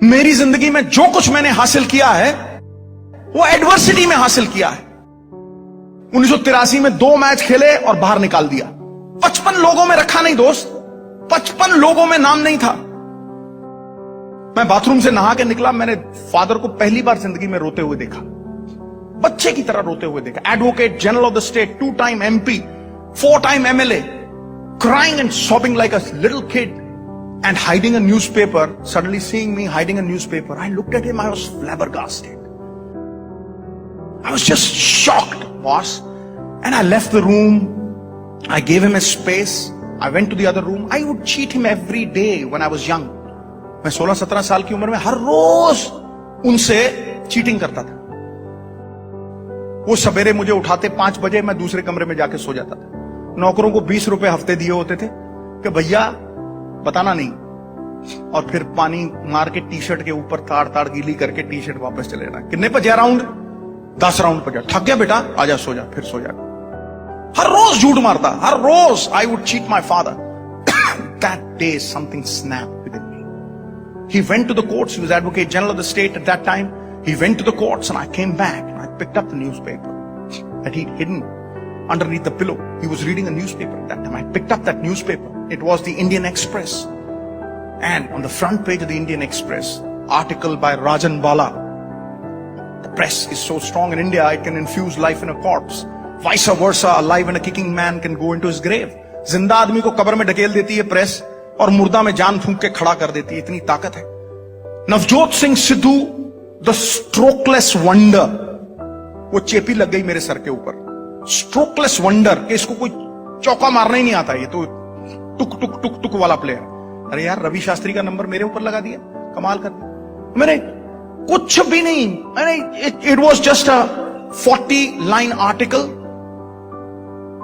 मेरी जिंदगी में जो कुछ मैंने हासिल किया है वो एडवर्सिटी में हासिल किया है। 1983 में 2 मैच खेले और बाहर निकाल दिया। 55 लोगों में रखा नहीं दोस्त, 55 लोगों में नाम नहीं था। मैं बाथरूम से नहा के निकला, मैंने फादर को पहली बार जिंदगी में रोते हुए देखा, बच्चे की तरह रोते हुए देखा। Advocate general of the state, 2 time MP, 4 time MLA, crying and sobbing like a little kid and hiding a newspaper. Suddenly seeing me hiding a newspaper, I looked at him, I was flabbergasted. I was just shocked, boss. And I left the room. I gave him his space. I went to the other room. I would cheat him every day when I was young. मैं 16-17 साल की उम्र में हर रोज उनसे cheating करता था। वो सवेरे मुझे उठाते 5 बजे, मैं दूसरे कमरे में जाके सो जाता था। नौकरों को 20 रुपए हफ्ते दिए होते थे कि भैया बताना नहीं, और फिर पानी मार के टी-शर्ट के ऊपर ताड़ गीली करके टी-शर्ट वापस चले जाना। कितने पे जा राउंड? 10 राउंड पे जा। थक गया बेटा, आजा सो जा, फिर सो जा। हर रोज झूठ मारता, हर रोज। I would cheat my father. That day something snapped within me. He went to the courts. He was Advocate General of the state at that time. He went to the courts and I came back and I picked up the newspaper that he'd hidden underneath the pillow. He was reading a newspaper at that time. I picked up that newspaper. It was the Indian Express. And on the front page of the Indian Express, article by Rajan Bala. The press is so strong in India, it can infuse life in a corpse. Vice versa, a live and a kicking man can go into his grave. जिंदा आदमी को कब्र में ढकेल देती है press, और मुर्दा में जान फूंक के खड़ा कर देती है। इतनी ताकत है। Navjot Singh Sidhu, the strokeless wonder, वो चेपी लग गई मेरे सर के ऊपर। स्ट्रोकलेस वंडर, इसको कोई चौका मारना ही नहीं आता, ये तो टुक टुक टुक टुक वाला प्लेयर। अरे यार, रवि शास्त्री का नंबर मेरे ऊपर लगा दिया, कमाल कर दिया। मैंने कुछ भी नहीं, it was just a 40-line article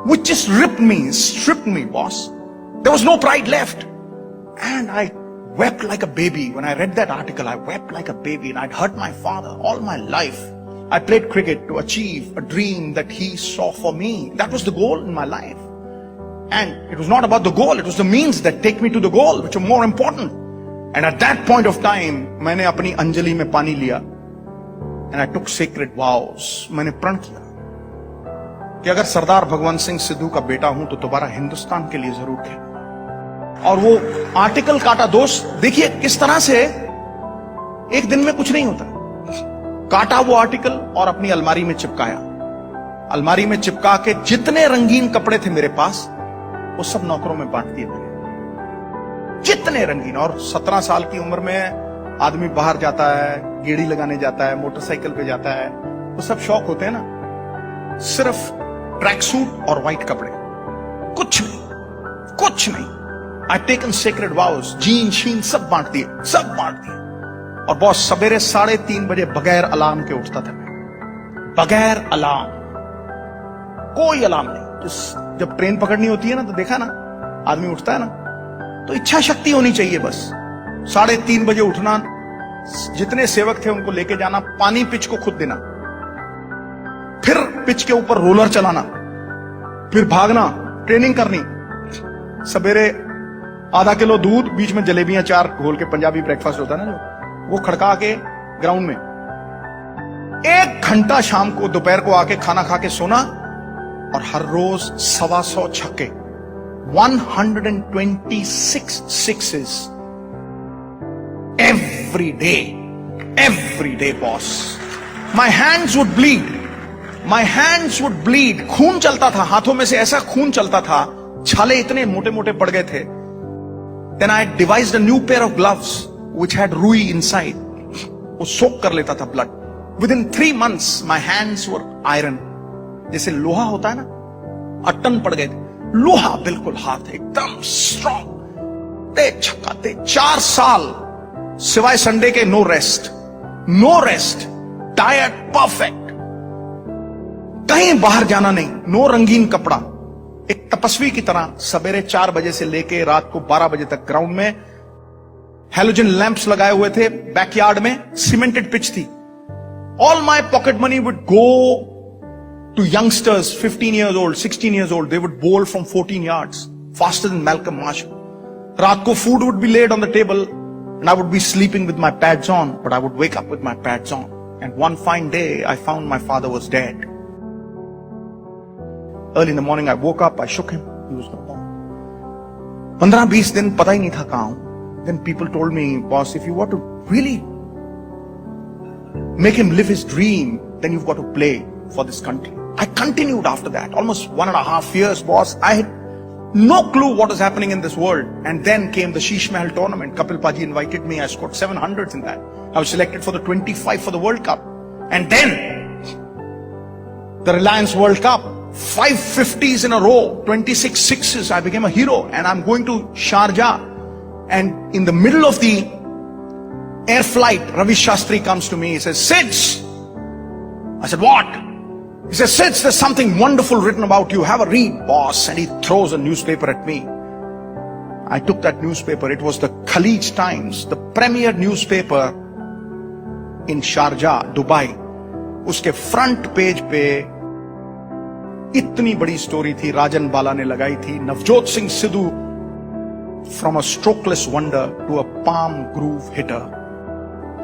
which just stripped me, boss. There was no pride left. And I wept like a baby. When I read that article, I wept like a baby, and I'd hurt my father all my life. I played cricket to achieve a dream that he saw for me. That was the goal in my life. And it was not about the goal, it was the means that take me to the goal, which are more important. And at that point of time, मैंने अपनी अंजलि में पानी लिया, and I took sacred vows. मैंने प्रण किया कि अगर सरदार भगवंत सिंह सिद्धू का बेटा हूं तो दोबारा हिंदुस्तान के लिए जरूर खेलूंगा। और वो आर्टिकल काटा दोस्त, देखिए किस तरह से एक दिन में कुछ नहीं होता। काटा वो आर्टिकल और अपनी अलमारी में चिपकाया। अलमारी में चिपका के जितने रंगीन कपड़े थे मेरे पास, वो सब नौकरों में बांट दिए मैंने। जितने रंगीन। और 17 साल की उम्र में आदमी बाहर जाता है, गेड़ी लगाने जाता है, मोटरसाइकिल पे जाता है, वो सब शौक होते हैं ना। सिर्फ ट्रैक सूट और व्हाइट कपड़े, कुछ नहीं, कुछ नहीं। आई टेकन सेक्रेड वाउस, जीन शीन सब बांट दिए, सब बांट दिए। और बॉस, सवेरे 3:30 बजे बगैर अलार्म के उठता था मैं, बगैर अलार्म, कोई अलार्म नहीं। तो जब ट्रेन पकड़नी होती है ना, तो देखा ना, आदमी उठता है ना, तो इच्छा शक्ति होनी चाहिए बस। 3:30 बजे उठना, जितने सेवक थे उनको लेके जाना, पानी पिच को खुद देना, फिर पिच के ऊपर रोलर चलाना, फिर भागना, ट्रेनिंग करनी। सवेरे आधा किलो दूध, बीच में जलेबियां 4 घोल के, पंजाबी ब्रेकफास्ट होता है ना जो, वो खड़का के ग्राउंड में 1 घंटा, शाम को दोपहर को आके खाना खा के सोना। और हर रोज 125 छक्के, 126 sixes every day, boss. My hands would bleed. My hands would bleed. खून चलता था हाथों में से, ऐसा खून चलता था, छाले इतने मोटे मोटे पड़ गए थे। Then I devised a new pair of gloves which had ruई inside. वो सोक कर लेता था blood. Within 3 months my hands were iron. जैसे लोहा होता है ना, अट्टन पड़ गए थे, लोहा बिल्कुल, हाथ एकदम स्ट्रॉन्ग। ते छक्का ते 4 साल सिवाय संडे के नो रेस्ट, डाइट परफेक्ट, कहीं बाहर जाना नहीं, नो रंगीन कपड़ा। एक तपस्वी की तरह सवेरे 4 बजे से लेके रात को 12 बजे तक ग्राउंड में। हेलोजन लैंप्स लगाए हुए थे बैकयार्ड में, सीमेंटेड पिच थी। All my pocket money would go to youngsters, 15 years old, 16 years old. They would bowl from 14 yards, faster than Malcolm Marshall. रात को food would be laid on the table, and I would be sleeping with my pads on, but I would wake up with my pads on. And one fine day, I found my father was dead. Early in the morning, I woke up, I shook him, he was no more. 15-20 दिन पता ही नहीं था कहां हूं. Then people told me, boss, if you want to really make him live his dream, then you've got to play for this country. I continued after that, almost 1.5 years, boss. I had no clue what was happening in this world. And then came the Sheesh Mahal tournament. Kapil Paji invited me. I scored 700s in that. I was selected for the 25 for the World Cup. And then the Reliance World Cup, 5 50s in a row, 26 sixes. I became a hero. And I'm going to Sharjah. And in the middle of the air flight, Ravi Shastri comes to me. He says, "Sids." I said, "What?" He says, "Sids, there's something wonderful written about you. Have a read, boss." And he throws a newspaper at me. I took that newspaper. It was the Khalij Times, the premier newspaper in Sharjah, Dubai. उसके front page पे इतनी बड़ी story थी, राजन बाला ने लगाई थी, Navjot Singh Sidhu from a strokeless wonder to a palm groove hitter,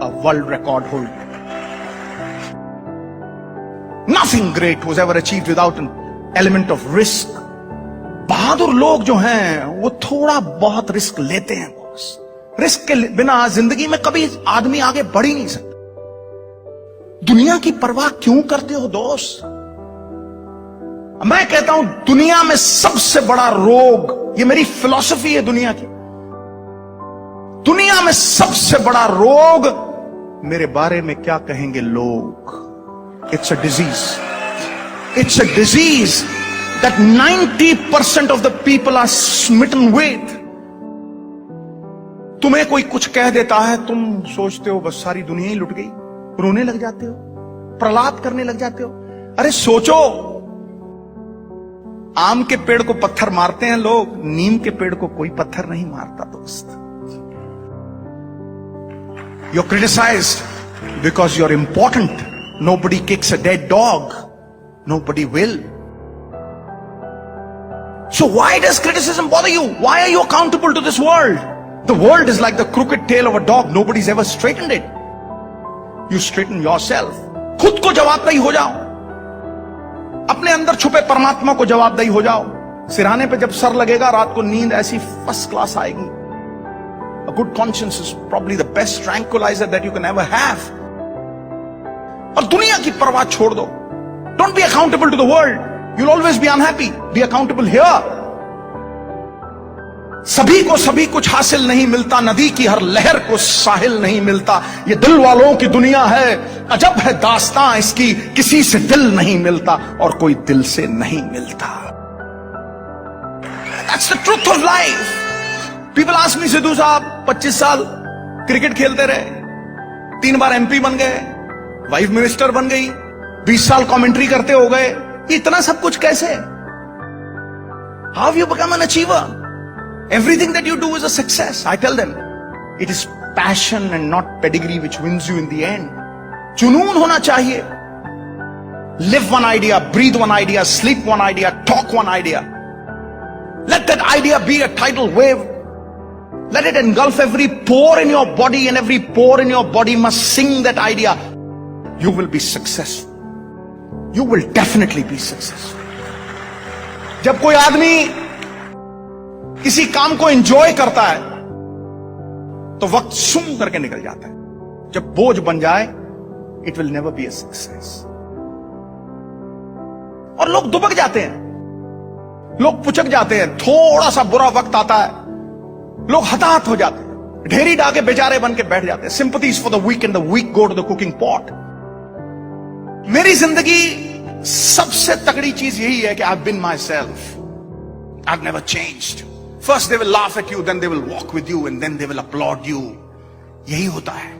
a world record holder. Nothing great was ever achieved without an element of risk. बहादुर लोग जो हैं वो थोड़ा बहुत रिस्क लेते हैं बॉस. रिस्क के बिना जिंदगी में कभी आदमी आगे बढ़ ही नहीं सकता. दुनिया की परवाह क्यों करते हो दोस्त? मैं कहता हूं दुनिया में सबसे बड़ा रोग, ये मेरी फिलॉसफी है दुनिया की, दुनिया में सबसे बड़ा रोग मेरे बारे में क्या कहेंगे लोग. It's a disease. It's a disease that 90% of the people are smitten with. तुम्हें कोई कुछ कह देता है, तुम सोचते हो बस सारी दुनिया ही लुट गई, रोने लग जाते हो, प्रलाप करने लग जाते हो. अरे सोचो, आम के पेड़ को पत्थर मारते हैं लोग, नीम के पेड़ को कोई पत्थर नहीं मारता दोस्त. You're criticized because you're important. Nobody kicks a dead dog. Nobody will. So why does criticism bother you? Why are you accountable to this world? The world is like the crooked tail of a dog. Nobody's ever straightened it. You straighten yourself. खुद को जवाबदेही हो जाओ. अपने अंदर छुपे परमात्मा को जवाबदेही हो जाओ. सिरहाने पे जब सर लगेगा, रात को नींद ऐसी फर्स्ट क्लास आएगी. A good conscience is probably the best tranquilizer that you can ever have. और दुनिया की परवाह छोड़ दो. Don't be accountable to the world. You'll always be unhappy. Be accountable here. सभी को सभी कुछ हासिल नहीं मिलता, नदी की हर लहर को साहिल नहीं मिलता. ये दिल वालों की दुनिया है, अजब है दास्तां इसकी, किसी से दिल नहीं मिलता और कोई दिल से नहीं मिलता. That's the truth of life. People ask me, Sidhu साहब 25 साल क्रिकेट खेलते रहे, 3 बार MP बन गए, वाइफ मिनिस्टर बन गई, 20 साल कमेंट्री करते हो गए, इतना सब कुछ कैसे? How have you become an achiever? Everything that you do is a success. I tell them, it is passion and not pedigree which wins you in the end. जुनून होना चाहिए. Live one idea, breathe one idea, sleep one idea, talk one idea. Let that idea be a tidal wave. Let it engulf every pore in your body, and every pore in your body must sing that idea. You will be successful. You will definitely be successful. जब कोई आदमी किसी काम को enjoy करता है तो वक्त सुन करके निकल जाता है. जब बोझ बन जाए, it will never be a success. और लोग दुबक जाते हैं, लोग पुचक जाते हैं. थोड़ा सा बुरा वक्त आता है, लोग हताहत हो जाते हैं, ढेरी डाके बेचारे बन के बैठ जाते हैं. Sympathies for the weak, and the weak go to the cooking pot. मेरी जिंदगी सबसे तगड़ी चीज यही है कि I've been myself. I've never changed. First they will laugh at you, then they will walk with you, and then they will applaud you. यही होता है.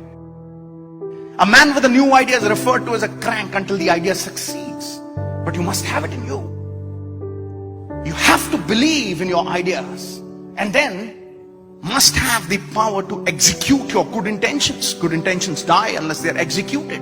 A man with a new idea is referred to as a crank until the idea succeeds. But you must have it in you. You have to believe in your ideas, and then must have the power to execute your good intentions. Good intentions die unless they are executed.